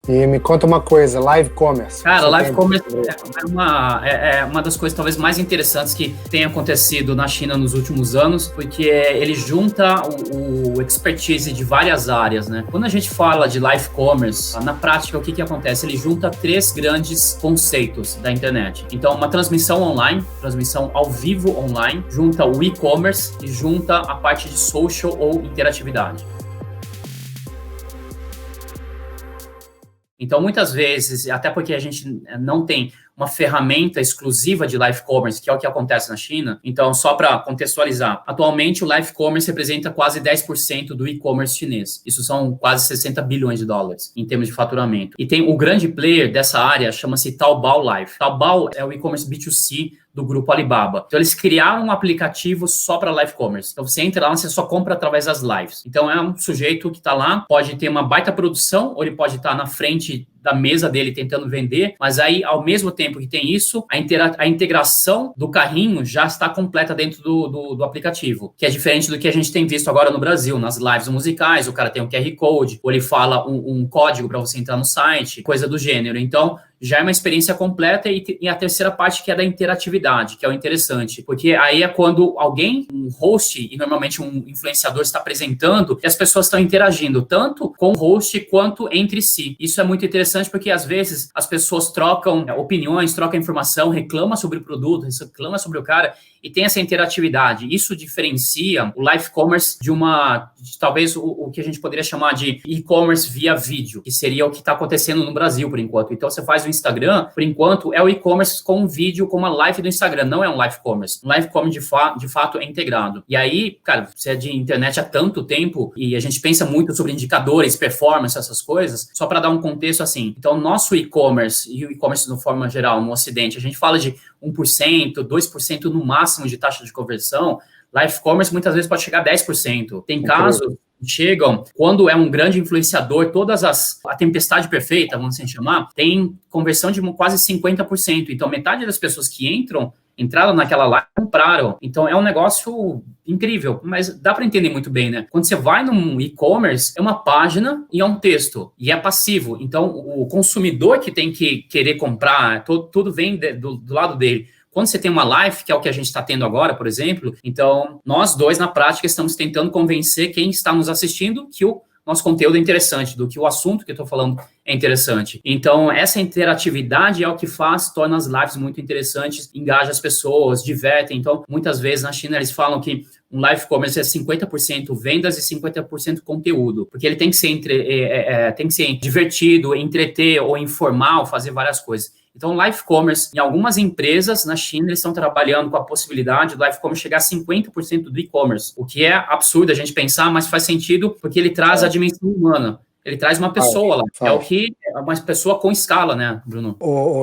E me conta uma coisa, live commerce. Cara, live commerce é uma das coisas talvez mais interessantes que tem acontecido na China nos últimos anos, porque ele junta o expertise de várias áreas, né? Quando a gente fala de live commerce, na prática, o que acontece? Ele junta 3 grandes conceitos da internet. Então, uma transmissão online, transmissão ao vivo online, junta o e-commerce e junta a parte de social ou interatividade. Então, muitas vezes, até porque a gente não tem uma ferramenta exclusiva de live commerce, que é o que acontece na China. Então, só para contextualizar, atualmente o live commerce representa quase 10% do e-commerce chinês. Isso são quase 60 bilhões de dólares em termos de faturamento. E tem o grande player dessa área, chama-se Taobao Live. Taobao é o e-commerce B2C do grupo Alibaba. Então, eles criaram um aplicativo só para live commerce. Então, você entra lá, você só compra através das lives. Então, é um sujeito que está lá, pode ter uma baita produção, ou ele pode estar na frente da mesa dele tentando vender, mas aí, ao mesmo tempo que tem isso, a integração do carrinho já está completa dentro do aplicativo, que é diferente do que a gente tem visto agora no Brasil, nas lives musicais, o cara tem um QR Code, ou ele fala um código para você entrar no site, coisa do gênero. Então, já é uma experiência completa e a terceira parte que é da interatividade, que é o interessante, porque aí é quando alguém, um host e normalmente um influenciador está apresentando e as pessoas estão interagindo tanto com o host quanto entre si. Isso é muito interessante porque às vezes as pessoas trocam opiniões, trocam informação, reclamam sobre o produto, reclamam sobre o cara e tem essa interatividade. Isso diferencia o live commerce de talvez o que a gente poderia chamar de e-commerce via vídeo, que seria o que está acontecendo no Brasil por enquanto. Então você faz o Instagram, por enquanto, é o e-commerce com um vídeo, com uma live do Instagram, não é um live commerce. Um live commerce de fato é integrado. E aí, cara, você é de internet há tanto tempo e a gente pensa muito sobre indicadores, performance, essas coisas, só para dar um contexto assim. Então, nosso e-commerce e o e-commerce de forma geral no Ocidente, a gente fala de 1%, 2% no máximo de taxa de conversão. Live commerce muitas vezes pode chegar a 10%. Tem casos que chegam, quando é um grande influenciador, a tempestade perfeita, vamos assim chamar, tem conversão de quase 50%. Então, metade das pessoas que entraram naquela live, compraram. Então, é um negócio incrível, mas dá para entender muito bem, né? Quando você vai num e-commerce, é uma página e é um texto, e é passivo. Então, o consumidor que tem que querer comprar, tudo vem do lado dele. Quando você tem uma live, que é o que a gente está tendo agora, por exemplo, então, nós dois, na prática, estamos tentando convencer quem está nos assistindo que o nosso conteúdo é interessante, do que o assunto que eu estou falando é interessante. Então, essa interatividade é o que torna as lives muito interessantes, engaja as pessoas, divertem. Então, muitas vezes na China eles falam que um live commerce é 50% vendas e 50% conteúdo, porque ele tem que ser, tem que ser divertido, entreter ou informar, ou fazer várias coisas. Então, live commerce, em algumas empresas na China, eles estão trabalhando com a possibilidade do live commerce chegar a 50% do e-commerce, o que é absurdo a gente pensar, mas faz sentido porque ele traz a dimensão humana. Ele traz uma pessoa lá. É o que é uma pessoa com escala, né, Bruno?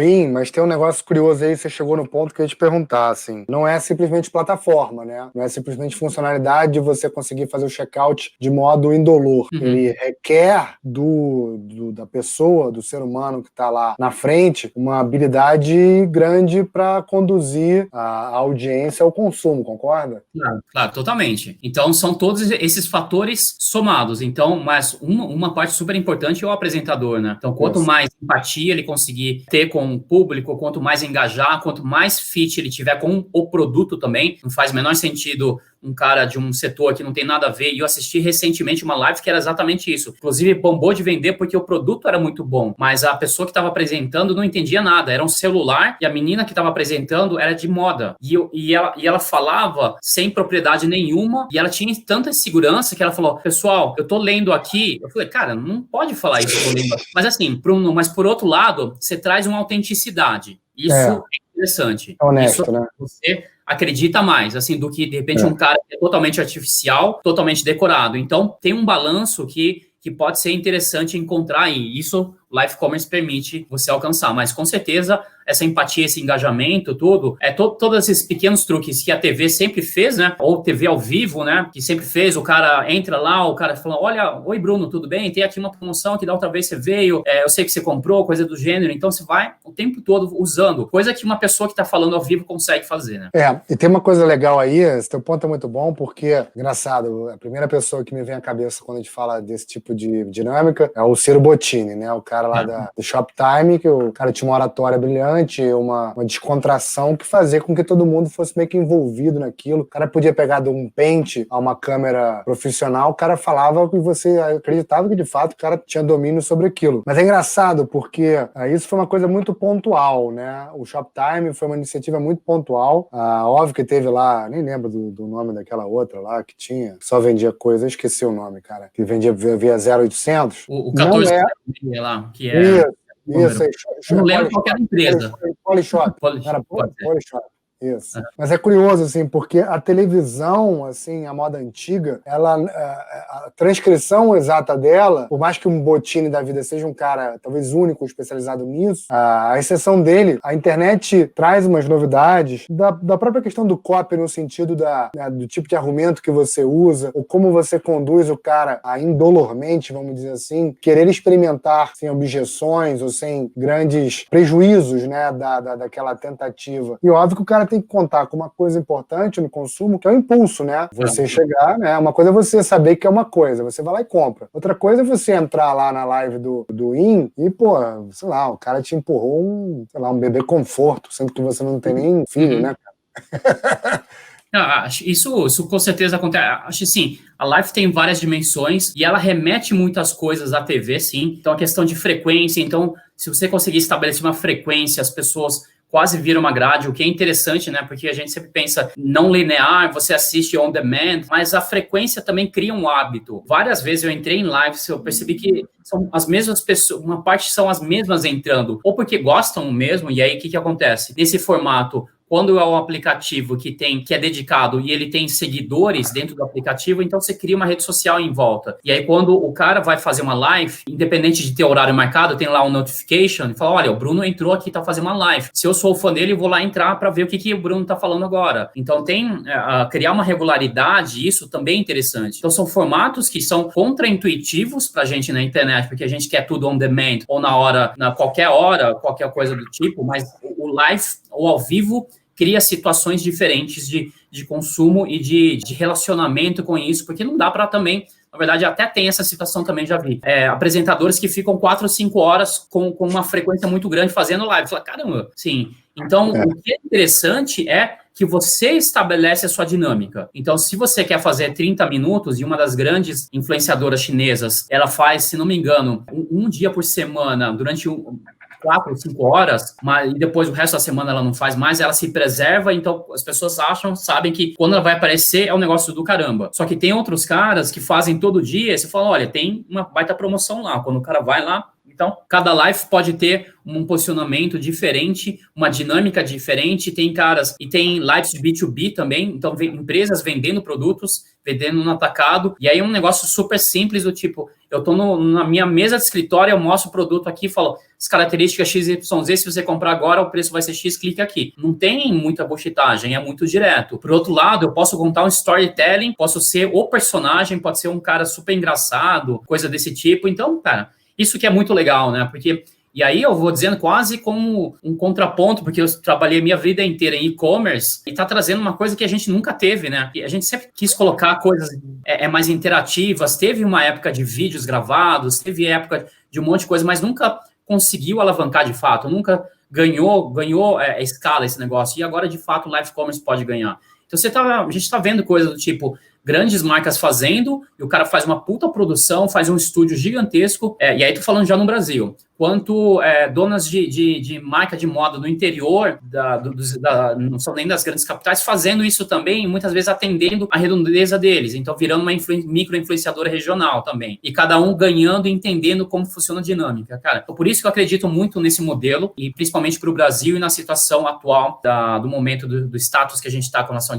In, mas tem um negócio curioso aí, você chegou no ponto que eu ia te perguntar, assim. Não é simplesmente plataforma, né? Não é simplesmente funcionalidade de você conseguir fazer o checkout de modo indolor. Ele requer da pessoa, do ser humano que está lá na frente, uma habilidade grande para conduzir a audiência ao consumo, concorda? Claro, totalmente. Então, são todos esses fatores somados. Então, mas uma parte super importante é o apresentador, né? Então, quanto mais empatia ele conseguir ter com o público, quanto mais engajar, quanto mais fit ele tiver com o produto também, não faz o menor sentido um cara de um setor que não tem nada a ver. E eu assisti recentemente uma live que era exatamente isso. Inclusive, bombou de vender porque o produto era muito bom, mas a pessoa que estava apresentando não entendia nada. Era um celular e a menina que estava apresentando era de moda. E ela falava sem propriedade nenhuma e ela tinha tanta segurança que ela falou, pessoal, eu tô lendo aqui. Eu falei, cara, não pode falar isso, eu tô lendo aqui. Mas assim, mas por outro lado, você traz uma autenticidade. Isso é interessante. É honesto, isso, né? Você acredita mais, assim, do que, de repente, um cara que é totalmente artificial, totalmente decorado. Então, tem um balanço que pode ser interessante encontrar e isso o live commerce permite você alcançar. Mas, com certeza, essa empatia, esse engajamento, tudo, todos esses pequenos truques que a TV sempre fez, né? Ou TV ao vivo, né? Que sempre fez, o cara entra lá, o cara fala, olha, oi, Bruno, tudo bem? Tem aqui uma promoção que da outra vez você veio, eu sei que você comprou, coisa do gênero. Então, você vai o tempo todo usando, coisa que uma pessoa que está falando ao vivo consegue fazer, né? E tem uma coisa legal aí, esse teu ponto é muito bom, porque, engraçado, a primeira pessoa que me vem à cabeça quando a gente fala desse tipo de dinâmica é o Ciro Bottini, né? O cara cara lá do Shoptime, que o cara tinha uma oratória brilhante, uma descontração que fazia com que todo mundo fosse meio que envolvido naquilo. O cara podia pegar de um pente a uma câmera profissional, o cara falava e você acreditava que de fato o cara tinha domínio sobre aquilo. Mas é engraçado porque isso foi uma coisa muito pontual, né? O Shoptime foi uma iniciativa muito pontual. Óbvio que teve lá, nem lembro do nome daquela outra lá que tinha, que só vendia coisa, eu esqueci o nome, cara, que vendia via 0800. O 14 lá, que é... Isso aí. Não lembro qual era a empresa. Polishop. Era Polishop. Isso. Mas é curioso, assim, porque a televisão, assim, a moda antiga, a transcrição exata dela, por mais que um Botini da vida seja um cara, talvez único, especializado nisso, a exceção dele, a internet traz umas novidades da própria questão do copy, no sentido do tipo de argumento que você usa, ou como você conduz o cara a indolormente, vamos dizer assim, querer experimentar sem objeções ou sem grandes prejuízos, né, daquela tentativa. E óbvio que o cara tem que contar com uma coisa importante no consumo, que é o impulso, né? Você chegar, né? Uma coisa é você saber que é uma coisa, você vai lá e compra. Outra coisa é você entrar lá na live do IN e, pô, sei lá, o cara te empurrou um bebê conforto, sendo que você não tem nem filho, né, cara? Isso com certeza acontece. Acho assim, a live tem várias dimensões e ela remete muitas coisas à TV, sim. Então, a questão de frequência. Então, se você conseguir estabelecer uma frequência, as pessoas quase viram uma grade, o que é interessante, né? Porque a gente sempre pensa não linear, você assiste on demand, mas a frequência também cria um hábito. Várias vezes eu entrei em lives, eu percebi que são as mesmas pessoas, uma parte são as mesmas entrando, ou porque gostam mesmo, e aí o que acontece? Nesse formato, quando é um aplicativo que é dedicado e ele tem seguidores dentro do aplicativo, então você cria uma rede social em volta. E aí, quando o cara vai fazer uma live, independente de ter horário marcado, tem lá um notification e fala: olha, o Bruno entrou aqui, tá fazendo uma live. Se eu sou fã dele, eu vou lá entrar para ver o que o Bruno tá falando agora. Então, criar uma regularidade, isso também é interessante. Então, são formatos que são contraintuitivos pra gente na internet, porque a gente quer tudo on demand, ou qualquer hora, qualquer coisa do tipo, mas o live ou ao vivo cria situações diferentes de consumo e de relacionamento com isso, porque não dá para também, na verdade, até tem essa situação também, já vi, apresentadores que ficam 4 ou 5 horas com uma frequência muito grande fazendo live. Fala, caramba, sim. Então, o que é interessante é que você estabelece a sua dinâmica. Então, se você quer fazer 30 minutos, e uma das grandes influenciadoras chinesas, ela faz, se não me engano, um dia por semana, durante 4 ou 5 horas, e depois o resto da semana ela não faz mais, ela se preserva, então as pessoas sabem que quando ela vai aparecer é um negócio do caramba. Só que tem outros caras que fazem todo dia, e você fala, olha, tem uma baita promoção lá, quando o cara vai lá, então cada live pode ter um posicionamento diferente, uma dinâmica diferente, tem caras, e tem lives de B2B também, então empresas vendendo produtos, vendendo no atacado, e aí é um negócio super simples do tipo, eu tô na minha mesa de escritório, eu mostro o produto aqui, falo, as características XYZ, se você comprar agora, o preço vai ser X, clique aqui. Não tem muita buchitagem, é muito direto. Por outro lado, eu posso contar um storytelling, posso ser o personagem, pode ser um cara super engraçado, coisa desse tipo, então, cara, isso que é muito legal, né, porque... E aí eu vou dizendo quase como um contraponto, porque eu trabalhei minha vida inteira em e-commerce e tá trazendo uma coisa que a gente nunca teve, né? E a gente sempre quis colocar coisas mais interativas, teve uma época de vídeos gravados, teve época de um monte de coisa, mas nunca conseguiu alavancar de fato, nunca ganhou escala esse negócio. E agora, de fato, o live commerce pode ganhar. Então, a gente tá vendo coisas do tipo... grandes marcas fazendo, e o cara faz uma puta produção, faz um estúdio gigantesco, e aí tô falando já no Brasil, quanto donas de marca de moda no interior, não são nem das grandes capitais, fazendo isso também, muitas vezes atendendo a redondeza deles, então virando uma micro-influenciadora regional também, e cada um ganhando e entendendo como funciona a dinâmica, cara. Então, por isso que eu acredito muito nesse modelo, e principalmente para o Brasil e na situação atual do momento do status que a gente está com relação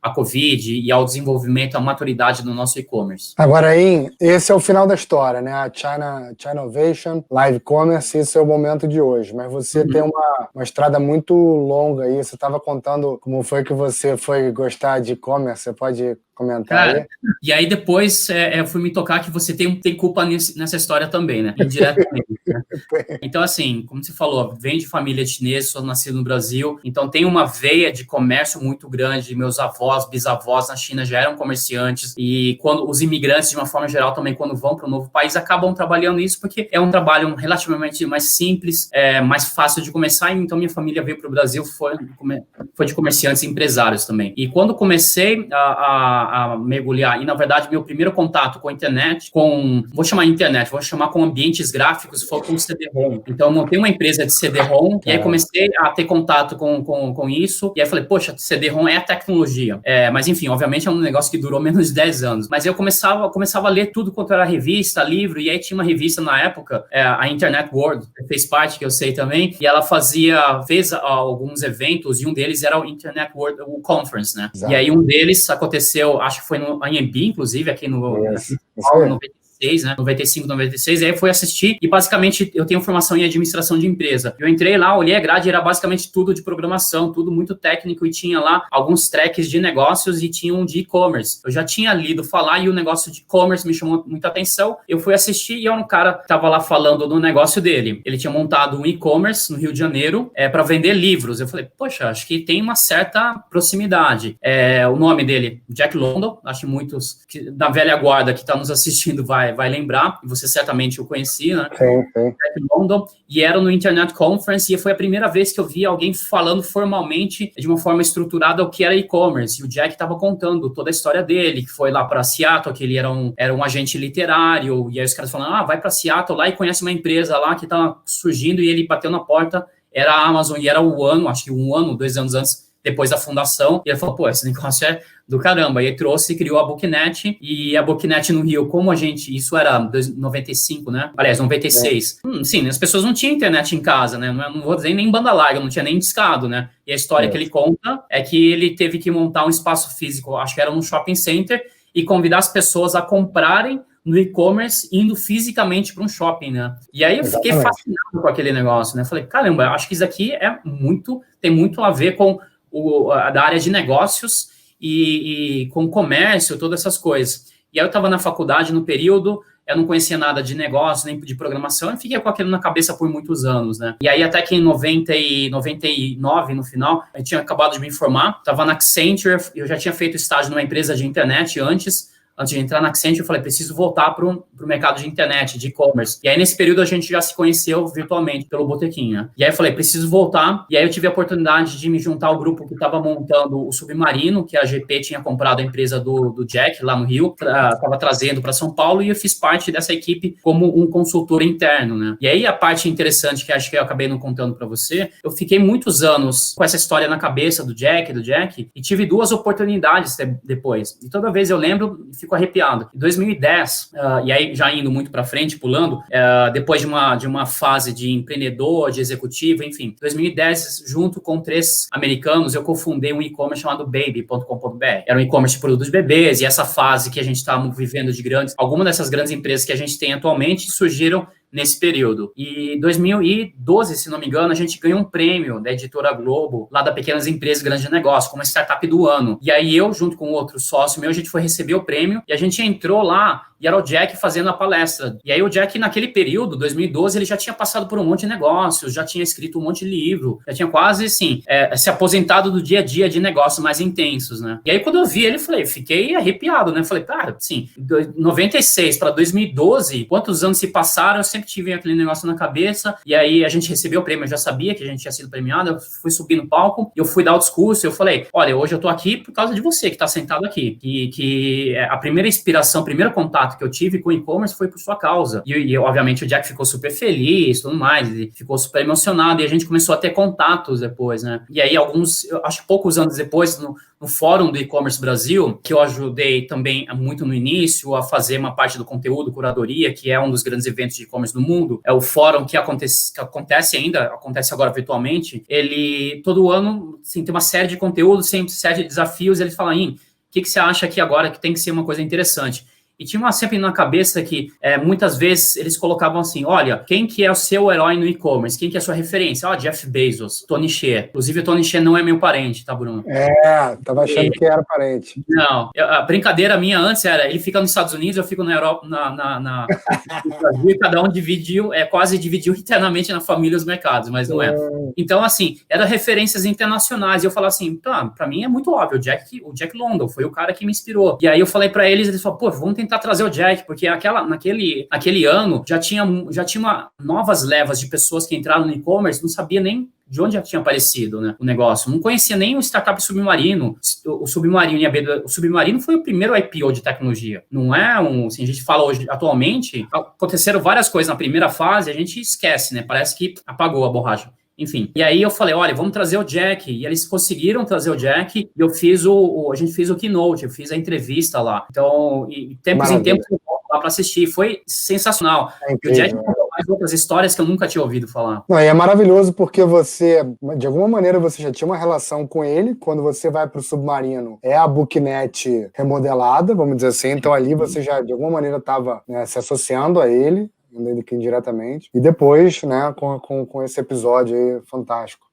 a Covid e ao desenvolvimento, à maturidade do nosso e-commerce. Agora, aí, esse é o final da história, né? A China Ovation, Live Commerce, esse é o momento de hoje. Mas você tem uma estrada muito longa aí. Você estava contando como foi que você foi gostar de e-commerce. Você pode comentar aí. E aí depois eu fui me tocar que você tem culpa nessa história também, né? Indiretamente. Né? Então, assim, como você falou, vem de família chinesa, sou nascido no Brasil, então tem uma veia de comércio muito grande. Meus avós, bisavós na China já eram comerciantes, e quando os imigrantes, de uma forma geral, também quando vão para um novo país, acabam trabalhando isso, porque é um trabalho relativamente mais simples, mais fácil de começar. Então, minha família veio para o Brasil, foi de comerciantes e empresários também. E quando comecei a mergulhar, e na verdade meu primeiro contato com a internet, vou chamar com ambientes gráficos, foi com o CD-ROM. Então eu montei uma empresa de CD-ROM, e aí comecei a ter contato com isso, e aí falei, poxa, CD-ROM é a tecnologia. Mas enfim, obviamente é um negócio que durou menos de 10 anos. Mas eu começava a ler tudo quanto era revista, livro, e aí tinha uma revista na época, a Internet World, que fez parte, que eu sei também, e ela fez alguns eventos, e um deles era o Internet World Conference, né? Exato. E aí um deles aconteceu, acho que foi no AMB, inclusive, aqui no 96, né? 95, 96, e aí eu fui assistir, e basicamente eu tenho formação em administração de empresa. Eu entrei lá, olhei a grade, era basicamente tudo de programação, tudo muito técnico, e tinha lá alguns tracks de negócios e tinha um de e-commerce. Eu já tinha lido falar, e o negócio de e-commerce me chamou muita atenção. Eu fui assistir, e era um cara que tava lá falando do negócio dele. Ele tinha montado um e-commerce no Rio de Janeiro para vender livros. Eu falei, poxa, acho que tem uma certa proximidade. O nome dele, Jack London, acho que muitos da velha guarda que está nos assistindo vai lembrar, e você certamente o conhecia, né? Sim. Jack London, e era no Internet Conference, e foi a primeira vez que eu vi alguém falando formalmente, de uma forma estruturada, o que era e-commerce, e o Jack estava contando toda a história dele, que foi lá para Seattle, que ele era um agente literário, e aí os caras falaram, vai para Seattle lá e conhece uma empresa lá que está surgindo, e ele bateu na porta, era a Amazon, e era o ano, acho que 2 anos antes, depois da fundação, e ele falou, pô, esse negócio é do caramba, e aí criou a Booknet, e a Booknet no Rio, isso era 95, né? Aliás, 96. Sim, as pessoas não tinham internet em casa, né? Não vou dizer nem banda larga, não tinha nem discado, né? E a história que ele conta é que ele teve que montar um espaço físico, acho que era num shopping center, e convidar as pessoas a comprarem no e-commerce, indo fisicamente para um shopping, né? E aí eu fiquei fascinado com aquele negócio, né? Falei, caramba, acho que isso aqui tem muito a ver com da área de negócios e com comércio, todas essas coisas. E aí eu estava na faculdade no período, eu não conhecia nada de negócio, nem de programação, e fiquei com aquilo na cabeça por muitos anos, né? E aí até que em 99, no final, eu tinha acabado de me formar, estava na Accenture, eu já tinha feito estágio numa empresa de internet antes de entrar na Accenture, eu falei, preciso voltar para o mercado de internet, de e-commerce. E aí, nesse período, a gente já se conheceu virtualmente pelo Botequim, né? E aí eu falei, preciso voltar. E aí eu tive a oportunidade de me juntar ao grupo que estava montando o Submarino, que a GP tinha comprado a empresa do Jack, lá no Rio, estava trazendo para São Paulo, e eu fiz parte dessa equipe como um consultor interno, né? E aí, a parte interessante, que acho que eu acabei não contando para você, eu fiquei muitos anos com essa história na cabeça do Jack, e tive 2 oportunidades depois. E toda vez eu lembro, fico arrepiado. Em 2010, e aí já indo muito para frente, pulando, depois de uma fase de empreendedor, de executivo, enfim, 2010, junto com 3 americanos, eu cofundei um e-commerce chamado baby.com.br. Era um e-commerce de produtos de bebês, e essa fase que a gente estava vivendo algumas dessas grandes empresas que a gente tem atualmente surgiram nesse período. E em 2012, se não me engano, a gente ganhou um prêmio da Editora Globo, lá da Pequenas Empresas Grandes Negócios, como a startup do ano. E aí eu, junto com outro sócio meu, a gente foi receber o prêmio, e a gente entrou lá, e era o Jack fazendo a palestra. E aí o Jack, naquele período, 2012, ele já tinha passado por um monte de negócios, já tinha escrito um monte de livro, já tinha quase, assim, se aposentado do dia a dia de negócios mais intensos, né? E aí quando eu vi ele, fiquei arrepiado, né? Falei, cara, assim, 96 para 2012, quantos anos se passaram, eu sempre tive aquele negócio na cabeça, e aí a gente recebeu o prêmio, eu já sabia que a gente tinha sido premiado, eu fui subir no palco, eu fui dar o discurso, eu falei, olha, hoje eu tô aqui por causa de você que tá sentado aqui, que a primeira inspiração, o primeiro contato que eu tive com o e-commerce foi por sua causa, e obviamente o Jack ficou super feliz, tudo mais, ele ficou super emocionado, e a gente começou a ter contatos depois, né, e aí eu acho que poucos anos depois, no fórum do e-commerce Brasil, que eu ajudei também muito no início a fazer uma parte do conteúdo, curadoria, que é um dos grandes eventos de e-commerce do mundo, é o fórum que acontece agora virtualmente, ele todo ano assim, tem uma série de conteúdos, sempre série de desafios, eles falam, o que você acha aqui agora que tem que ser uma coisa interessante? E tinha sempre na cabeça que muitas vezes eles colocavam assim, olha, quem que é o seu herói no e-commerce? Quem que é a sua referência? Jeff Bezos, Tony Hsieh. Inclusive, o Tony Hsieh não é meu parente, tá, Bruno? Tava achando que era parente. Não, a brincadeira minha antes era, ele fica nos Estados Unidos, eu fico na Europa, no Brasil, e cada um quase dividiu internamente na família os mercados, mas não é. Então, assim, eram referências internacionais, e eu falava assim, pra mim é muito óbvio, o Jack London foi o cara que me inspirou. E aí eu falei pra eles falaram, pô, vamos tentar trazer o Jack, porque naquele ano já tinha novas levas de pessoas que entraram no e-commerce, não sabia nem de onde já tinha aparecido, né, o negócio. Não conhecia nem o startup Submarino. O Submarino o Submarino foi o primeiro IPO de tecnologia. Não é assim, a gente fala hoje, atualmente, aconteceram várias coisas na primeira fase, a gente esquece, né? Parece que apagou a borracha. Enfim, e aí eu falei, olha, vamos trazer o Jack, e eles conseguiram trazer o Jack, e eu fiz a gente fez o keynote, eu fiz a entrevista lá. Então, tempos em tempos eu volto lá para assistir, foi sensacional. E o Jack contou mais outras histórias que eu nunca tinha ouvido falar. Não, e é maravilhoso porque você, de alguma maneira, você já tinha uma relação com ele, quando você vai para o Submarino, é a Booknet remodelada, vamos dizer assim, então ali você já, de alguma maneira, estava, né, se associando a ele, indiretamente, e depois, né, com esse episódio aí fantástico.